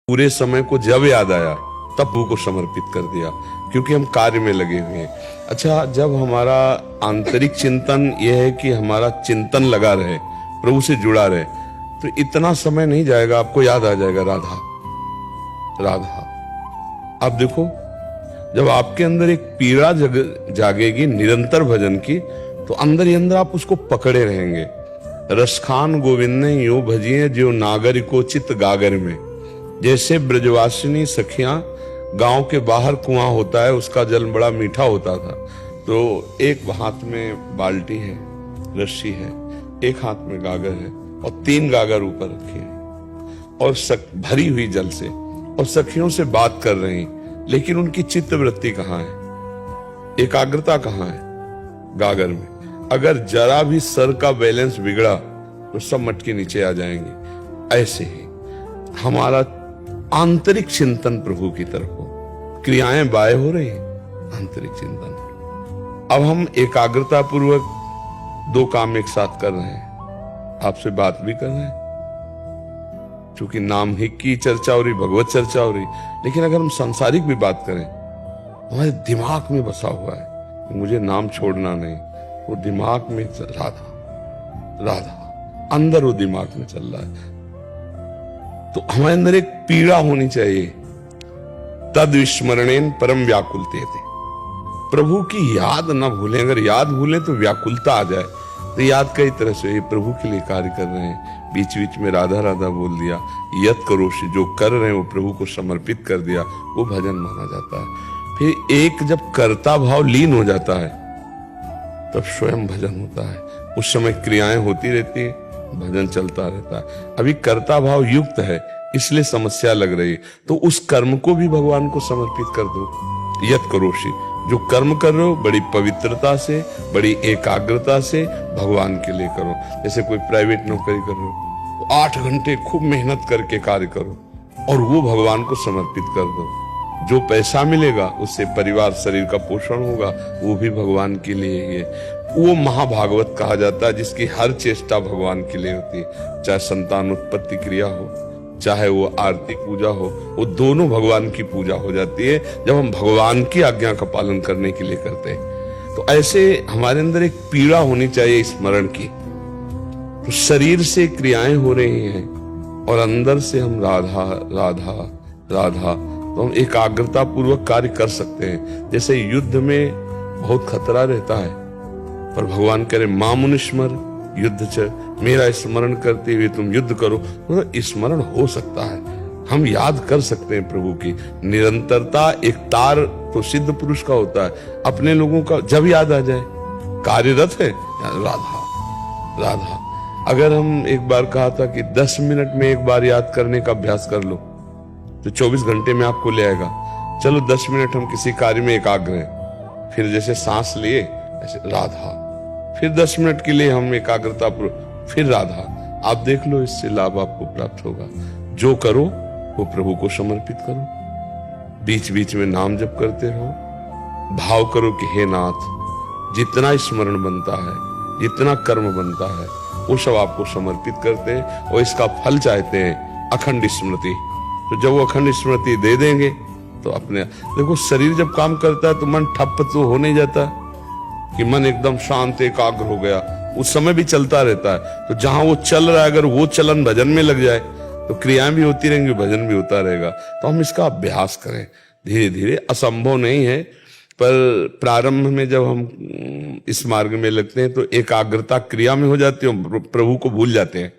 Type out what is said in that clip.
पूरे समय को जब याद आया तब प्रभु को समर्पित कर दिया, क्योंकि हम कार्य में लगे हुए हैं। अच्छा, जब हमारा आंतरिक चिंतन यह है कि हमारा चिंतन लगा रहे, प्रभु से जुड़ा रहे, तो इतना समय नहीं जाएगा, आपको याद आ जाएगा राधा राधा। आप देखो, जब आपके अंदर एक पीड़ा जागेगी निरंतर भजन की, तो अंदर ही अंदर आप उसको पकड़े रहेंगे। रसखान गोविंद ने यूं भजिए जो नागर को चित गागर में। जैसे ब्रजवासिनी सखियां, गांव के बाहर कुआं होता है, उसका जल बड़ा मीठा होता था, तो एक हाथ में बाल्टी है, रस्सी है, एक हाथ में गागर है और 3 गागर ऊपर रखे हैं और भरी हुई जल से, और सखियों से बात कर रही हैं, लेकिन उनकी चित्त वृत्ति कहाँ है, एकाग्रता कहाँ है? गागर में। अगर जरा भी सर का बैलेंस बिगड़ा तो सब मटके नीचे आ जाएंगे। ऐसे ही हमारा आंतरिक चिंतन प्रभु की तरफ हो, क्रियाएं बाय हो रही हैं, आंतरिक चिंतन। अब हम एकाग्रता पूर्वक 2 काम एक साथ कर रहे हैं, आपसे बात भी कर रहे हैं, क्योंकि नाम ही की चर्चा हो रही, भगवत चर्चा हो रही। लेकिन अगर हम सांसारिक भी बात करें, हमारे दिमाग में बसा हुआ है, मुझे नाम छोड़ना नहीं, वो दिमाग में राधा राधा, अंदर वो दिमाग में चल रहा है। तो हमारे अंदर एक पीड़ा होनी चाहिए, तद विस्मरणेन परम व्याकुलते थे। प्रभु की याद ना भूलें, अगर याद भूलें तो व्याकुलता आ जाए। तो याद कई तरह से, प्रभु के लिए कार्य कर रहे हैं, बीच बीच में राधा राधा बोल दिया, यत करोषि, जो कर रहे हैं वो प्रभु को समर्पित कर दिया, वो भजन माना जाता है। फिर एक जब कर्ता भाव लीन हो जाता है, तब स्वयं भजन होता है। उस समय क्रियाएं होती रहती है, भजन चलता रहता है। अभी कर्ता भाव युक्त है, इसलिए समस्या लग रही है, तो उस कर्म को भी भगवान को समर्पित कर दो। यत करोषि, जो कर्म कर रहे हो बड़ी पवित्रता से, बड़ी एकाग्रता से भगवान के लिए करो। जैसे कोई प्राइवेट नौकरी कर रहे हो, तो 8 घंटे खूब मेहनत करके कार्य करो और वो भगवान को समर्पित कर दो। जो पैसा मिलेगा उससे परिवार शरीर का पोषण होगा, वो भी भगवान के लिए ही है। वो महाभागवत कहा जाता है, जिसकी हर चेष्टा भगवान के लिए होती है। चाहे संतान उत्पत्ति क्रिया हो, चाहे वो आरती पूजा हो, वो दोनों भगवान की पूजा हो जाती है जब हम भगवान की आज्ञा का पालन करने के लिए करते हैं। तो ऐसे हमारे अंदर एक पीड़ा होनी चाहिए स्मरण की। तो शरीर से क्रियाएं हो रही हैं और अंदर से हम राधा राधा राधा, तो हम एकाग्रता पूर्वक कार्य कर सकते हैं। जैसे युद्ध में बहुत खतरा रहता है, पर भगवान कह रहे मां मुनिस्मर युद्ध च, मेरा स्मरण करते हुए तुम युद्ध करो। तो स्मरण हो सकता है, हम याद कर सकते हैं प्रभु की निरंतरता। एक तार तो सिद्ध पुरुष का होता है, अपने लोगों का जब याद आ जाए, कार्यरत है राधा राधा। अगर हम एक बार कहा था कि 10 मिनट में एक बार याद करने का अभ्यास कर लो, तो 24 घंटे में आपको ले आएगा। चलो 10 मिनट हम किसी कार्य में एकाग्र हैं, फिर जैसे सांस लिए ऐसे राधा, फिर 10 मिनट के लिए हम एकाग्रता फिर राधा। आप देख लो, इससे लाभ आपको प्राप्त होगा। जो करो वो प्रभु को समर्पित करो, बीच बीच में नाम जप करते रहो, भाव करो कि हे नाथ, जितना स्मरण बनता है, जितना कर्म बनता है, वो सब आपको समर्पित करते हैं और इसका फल चाहते हैं अखंड स्मृति। तो जब वो अखंड स्मृति दे देंगे तो अपने देखो, शरीर जब काम करता है तो मन ठप तो हो नहीं जाता कि मन एकदम शांत एकाग्र हो गया, उस समय भी चलता रहता है। तो जहां वो चल रहा है, अगर वो चलन भजन में लग जाए तो क्रियाएं भी होती रहेंगी, भजन भी होता रहेगा। तो हम इसका अभ्यास करें धीरे धीरे। असंभव नहीं है, पर प्रारंभ में जब हम इस मार्ग में लगते हैं तो एकाग्रता क्रिया में हो जाती है, प्रभु को भूल जाते हैं।